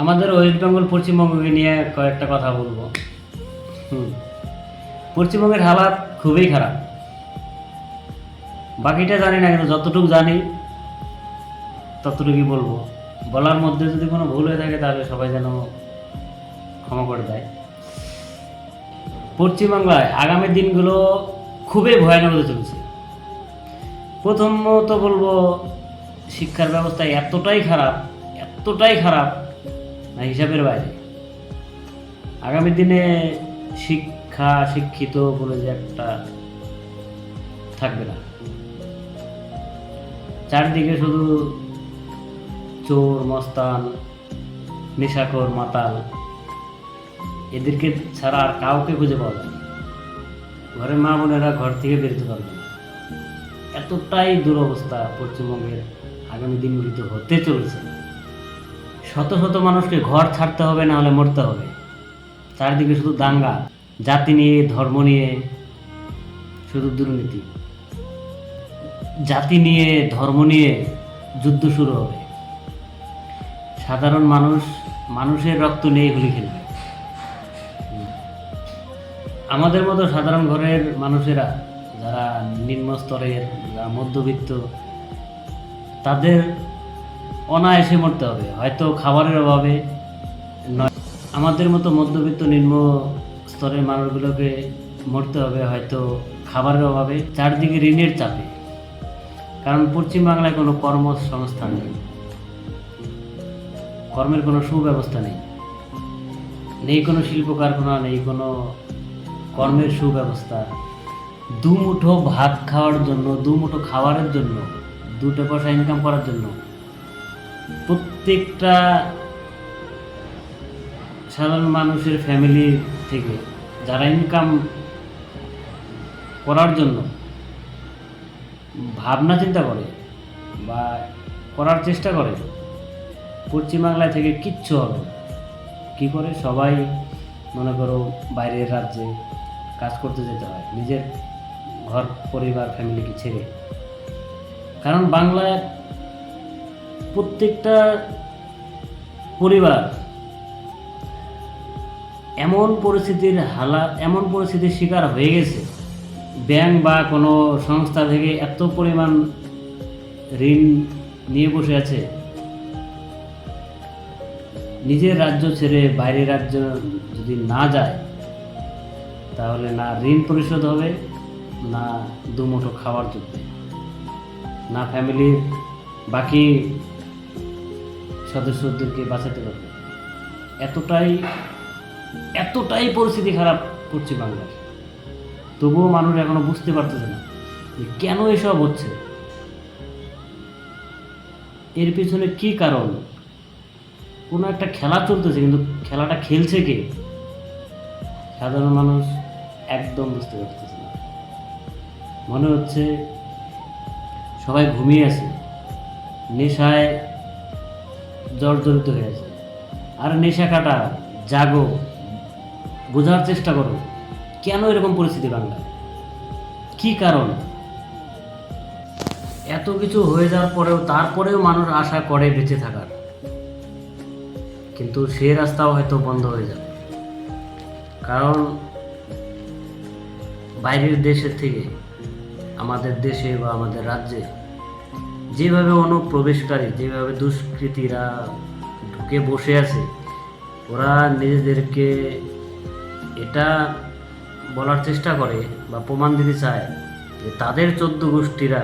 আমাদের ওয়েস্ট বেঙ্গল পশ্চিমবঙ্গকে নিয়ে কয়েকটা কথা বলবো। পশ্চিমবঙ্গের হালাত খুবই খারাপ। বাকিটা জানি না, কিন্তু যতটুকু জানি ততটুকুই বলবো। বলার মধ্যে যদি কোনো ভুল হয়ে থাকে তাহলে সবাই যেন ক্ষমা করে দেয়। পশ্চিমবাংলায় আগামী দিনগুলো খুবই ভয়ানক হতে চলছে। প্রথমত বলবো, শিক্ষার ব্যবস্থা এতটাই খারাপ না হিসাবের বাইরে। আগামী দিনে শিক্ষিত বলে যে একটা থাকবে না। চারদিকে শুধু চোর, মস্তান, নেশাখোর, মাতাল, এদেরকে ছাড়া আর কাউকে খুঁজে পাওয়া যায় না। ঘরের মা বোনেরা ঘর থেকে বেরোতে পারবে না। এতটাই দুরবস্থা পশ্চিমবঙ্গের আগামী দিনগুলিতে হতে চলেছে। শত শত মানুষকে ঘর ছাড়তে হবে, না হলে মরতে হবে। চারদিকে শুধু দাঙ্গা, জাতি নিয়ে, ধর্ম নিয়ে শুধু দুর্নীতি। জাতি নিয়ে, ধর্ম নিয়ে যুদ্ধ শুরু হবে। সাধারণ মানুষের রক্ত নিয়ে গুলি খেলবে। আমাদের মতো সাধারণ ঘরের মানুষেরা, যারা নিম্ন স্তরের, যারা মধ্যবিত্ত, তাদের অনায়াসে মরতে হবে, হয়তো খাবারের অভাবে নয়। আমাদের মতো মধ্যবিত্ত নিম্ন স্তরের মানুষগুলোকে মরতে হবে হয়তো খাবারের অভাবে, চারদিকে ঋণের চাপে। কারণ পশ্চিমবাংলায় কোনো কর্মসংস্থান নেই, কর্মের কোনো সুব্যবস্থা নেই কোনো শিল্প কারখানা, নেই কোনো কর্মের সুব্যবস্থা। দুমুঠো ভাত খাওয়ার জন্য, দুমুঠো খাবারের জন্য, দুটো পয়সা ইনকাম করার জন্য প্রত্যেকটা সাধারণ মানুষের ফ্যামিলি থেকে যারা ইনকাম করার জন্য ভাবনা চিন্তা করে বা করার চেষ্টা করে, পশ্চিমবাংলা থেকে কিচ্ছু হবে না। কী করে? সবাই মনে করো বাইরের রাজ্যে কাজ করতে যেতে হয়, নিজের ঘর পরিবার ফ্যামিলিকে ছেড়ে। কারণ বাংলায় প্রত্যেকটা পরিবার এমন পরিস্থিতির শিকার হয়ে গেছে, ব্যাংক বা কোনো সংস্থা থেকে এত পরিমাণ ঋণ নিয়ে বসে আছে, নিজের রাজ্য ছেড়ে বাইরের রাজ্য যদি না যায় তাহলে না ঋণ পরিশোধ হবে, না দুমুঠো খাবার জুটবে, না ফ্যামিলির বাকি সদস্যদেরকে বাঁচাতে পারবে। এতটাই পরিস্থিতি খারাপ পশ্চিমবাংলার। তবুও মানুষ এখনো বুঝতে পারতেছে না যে কেন এসব হচ্ছে, এর পিছনে কি কারণ। কোনো একটা খেলা চলতেছে, কিন্তু খেলাটা খেলছে কে? সাধারণ মানুষ একদম বুঝতে পারতেছে না। মনে হচ্ছে সবাই ঘুমিয়ে আছে, নেশায় জর্জরিত হয়ে আছে। আর নেশা কাটা, জাগো, বোঝার চেষ্টা করো কেন এরকম পরিস্থিতি বাংলায়, কি কারণ। এত কিছু হয়ে যাওয়ার পরেও তারপরেও মানুষ আশা করে বেঁচে থাকার, কিন্তু সে রাস্তাও হয়তো বন্ধ হয়ে যাবে। কারণ বাইরের দেশের থেকে আমাদের দেশে বা আমাদের রাজ্যে যেভাবে অনুপ্রবেশকারী, যেভাবে দুষ্কৃতীরা ঢুকে বসে আছে, ওরা নিজেদেরকে এটা বলার চেষ্টা করে বা প্রমাণ দিতে চায় যে তাদের 14 গোষ্ঠীরা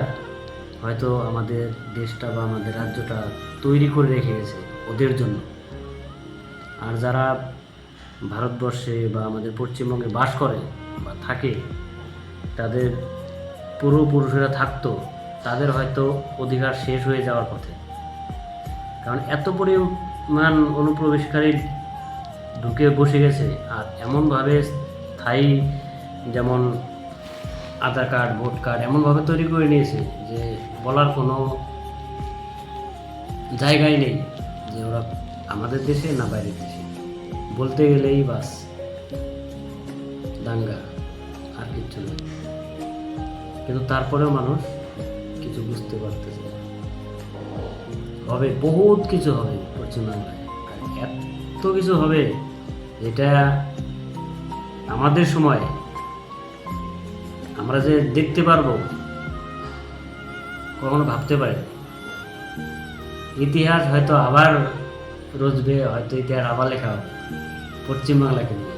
হয়তো আমাদের দেশটা বা আমাদের রাজ্যটা তৈরি করে রেখে গেছে ওদের জন্য। আর যারা ভারতবর্ষে বা আমাদের পশ্চিমবঙ্গে বাস করে বা থাকে, তাদের পূর্বপুরুষেরা থাকতো, তাদের হয়তো অধিকার শেষ হয়ে যাওয়ার পথে। কারণ এত পরিমাণ অনুপ্রবেশকারী ঢুকে বসে গেছে, আর এমনভাবে স্থায়ী, যেমন আধার কার্ড, ভোট কার্ড এমনভাবে তৈরি করে নিয়েছে যে বলার কোনো জায়গায় নেই যে ওরা আমাদের দেশে না বাইরের দেশে। বলতে গেলেই বাস দাঙ্গা, আর কিচ্ছু নেই। কিন্তু তারপরেও মানুষ কিছু বুঝতে পারতেছে না। হবে, বহুত কিছু হবে পশ্চিমবাংলায়। আর এত কিছু হবে যেটা আমাদের সময় আমরা যে দেখতে পারবো কখনো ভাবতে পারি। ইতিহাস হয়তো আবার রচবে, হয়তো ইতিহাস আবার লেখা হবে পশ্চিমবাংলাকে নিয়ে।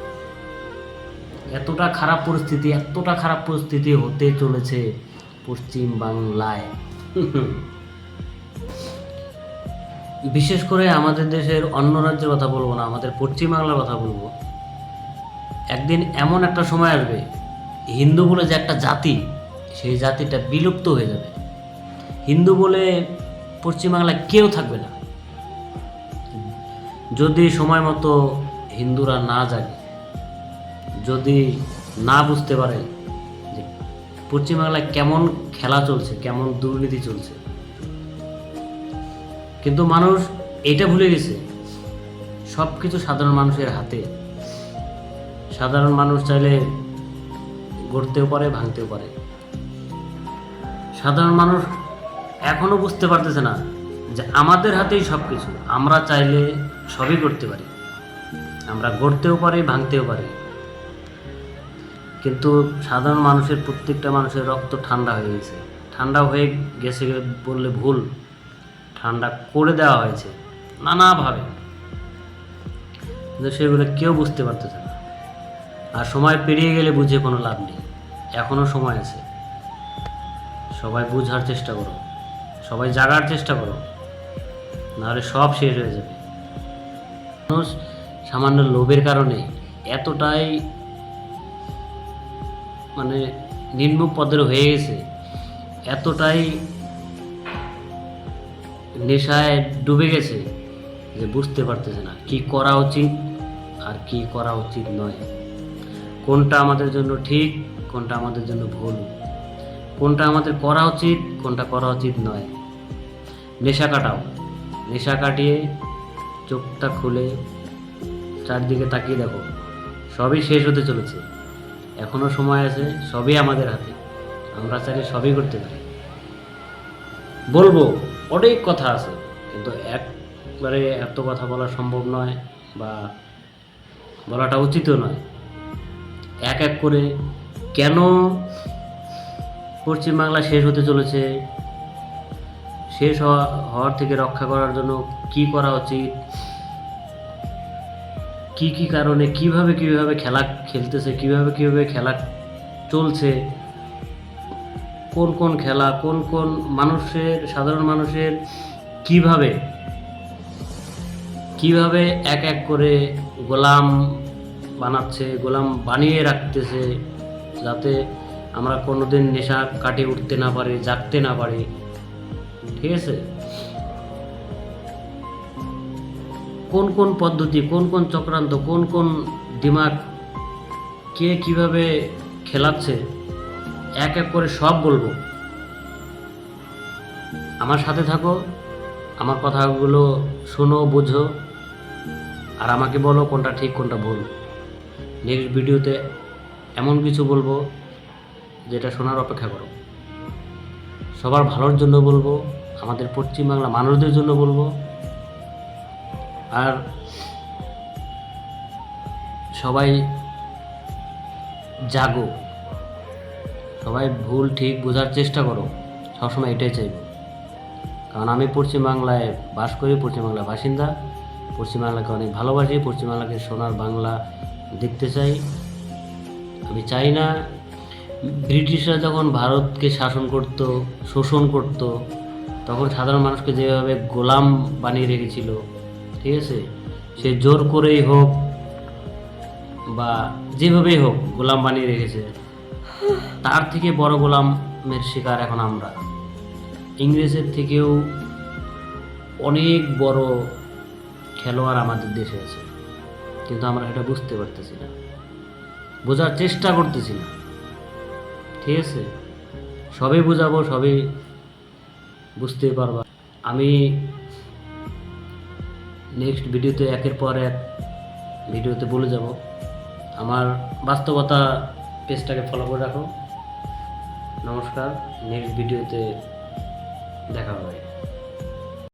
এতটা খারাপ পরিস্থিতি হতে চলেছে পশ্চিম বাংলায়। বিশেষ করে আমাদের দেশের অন্য রাজ্যের কথা বলবো না, আমাদের পশ্চিম বাংলার কথা বলবো। একদিন এমন একটা সময় আসবে, হিন্দু বলে যে একটা জাতি, সেই জাতিটা বিলুপ্ত হয়ে যাবে। হিন্দু বলে পশ্চিমবাংলায় কেউ থাকবে না। যদি সময় মতো হিন্দুরা না জাগে, যদি না বুঝতে পারে যে পশ্চিমবাংলায় কেমন খেলা চলছে, কেমন দুর্নীতি চলছে। কিন্তু মানুষ এটা ভুলে গেছে, সব কিছু সাধারণ মানুষের হাতে। সাধারণ মানুষ চাইলে গড়তেও পারে, ভাঙতেও পারে। সাধারণ মানুষ এখনো বুঝতে পারতেছে না যে আমাদের হাতেই সব কিছু, আমরা চাইলে সবই করতে পারি, আমরা গড়তেও পারি, ভাঙতেও পারি। কিন্তু সাধারণ মানুষের, প্রত্যেকটা মানুষের রক্ত ঠান্ডা হয়ে গেছে। ঠান্ডা হয়ে গেছে বললে ভুল, ঠান্ডা করে দেওয়া হয়েছে নানাভাবে, কিন্তু সেগুলো কেউ বুঝতে পারতেছে না। আর সময় পেরিয়ে গেলে বুঝে কোনো লাভ নেই, এখনও সময় আছে। সবাই বুঝার চেষ্টা করো, সবাই জাগার চেষ্টা করো, নাহলে সব শেষ হয়ে যাবে। মানুষ সামান্য লোভের কারণে এতটাই মানে নিম্ন পদের হয়ে গেছে, এতটাই নেশায় ডুবে গেছে যে বুঝতে পারতেছে না কি করা উচিত আর কি করা উচিত নয়, কোনটা আমাদের জন্য ঠিক, কোনটা আমাদের জন্য ভুল, কোনটা আমাদের করা উচিত, কোনটা করা উচিত নয়। নেশা কাটাও, নেশা কাটিয়ে চোখটা খুলে চারদিকে তাকিয়ে দেখো, সবই শেষ হতে চলেছে। এখনো সময় আছে, সবই আমাদের হাতে, আমরা চাইলে সবই করতে পারি। বলবো অনেক কথা আছে, কিন্তু একবারে এত কথা বলা সম্ভব নয় বা বলাটা উচিতও নয়। এক এক করে কেন পশ্চিমবাংলা শেষ হতে চলেছে, শেষ হওয়ার থেকে রক্ষা করার জন্য কি করা উচিত, কি কি কারণে কিভাবে খেলা খেলতেছে, কিভাবে খেলা চলছে, কোন কোন খেলা, কোন কোন মানুষের, সাধারণ মানুষের কিভাবে এক এক করে গোলাম বানাচ্ছে, গোলাম বানিয়ে রাখতেছে, যাতে আমরা কোনোদিন নেশা কাটিয়ে উঠতে না পারি, জাগতে না পারি। ঠিক আছে, কোন কোন পদ্ধতি, কোন কোন চক্রান্ত, কোন কোন দিমাগ কে কিভাবে খেলাচ্ছে, এক এক করে সব বলবো। আমার সাথে থাকো, আমার কথাগুলো শোনো, বুঝো, আর আমাকে বলো কোনটা ঠিক কোনটা ভুল। নেক্সট ভিডিওতে এমন কিছু বলবো যেটা শোনার অপেক্ষা করো। সবার ভালোর জন্য বলবো, আমাদের পশ্চিমবাংলা মানুষদের জন্য বলবো। আর সবাই জাগো, সবাই ভুল ঠিক বোঝার চেষ্টা করো, সবসময় এটাই চাইব। কারণ আমি পশ্চিমবাংলায় বাস করি, পশ্চিমবাংলার বাসিন্দা, পশ্চিমবাংলাকে অনেক ভালোবাসি, পশ্চিমবাংলাকে সোনার বাংলা দেখতে চাই। আমি চাই না ব্রিটিশরা যখন ভারতকে শাসন করত, শোষণ করত, তখন সাধারণ মানুষকে যেভাবে গোলাম বানিয়ে রেখেছিল, ঠিক আছে, সে জোর করেই হোক বা যেভাবেই হোক গোলাম বানিয়ে রেখেছে, তার থেকে বড় গোলামের শিকার এখন আমরা। ইংরেজের থেকেও অনেক বড় খেলোয়াড় আমাদের দেশে আছে, কিন্তু আমরা এটা বুঝতে পারতেছি না, বোঝার চেষ্টা করতেছি না। ঠিক আছে, সবই বুঝাবো, সবই বুঝতে পারবা। আমি নেক্সট ভিডিওতে একের পর এক ভিডিওতে বলে যাব। আমার বাস্তবতা পেজটাকে ফলো করে রাখো। নমস্কার, নেক্সট ভিডিওতে দেখা হবে।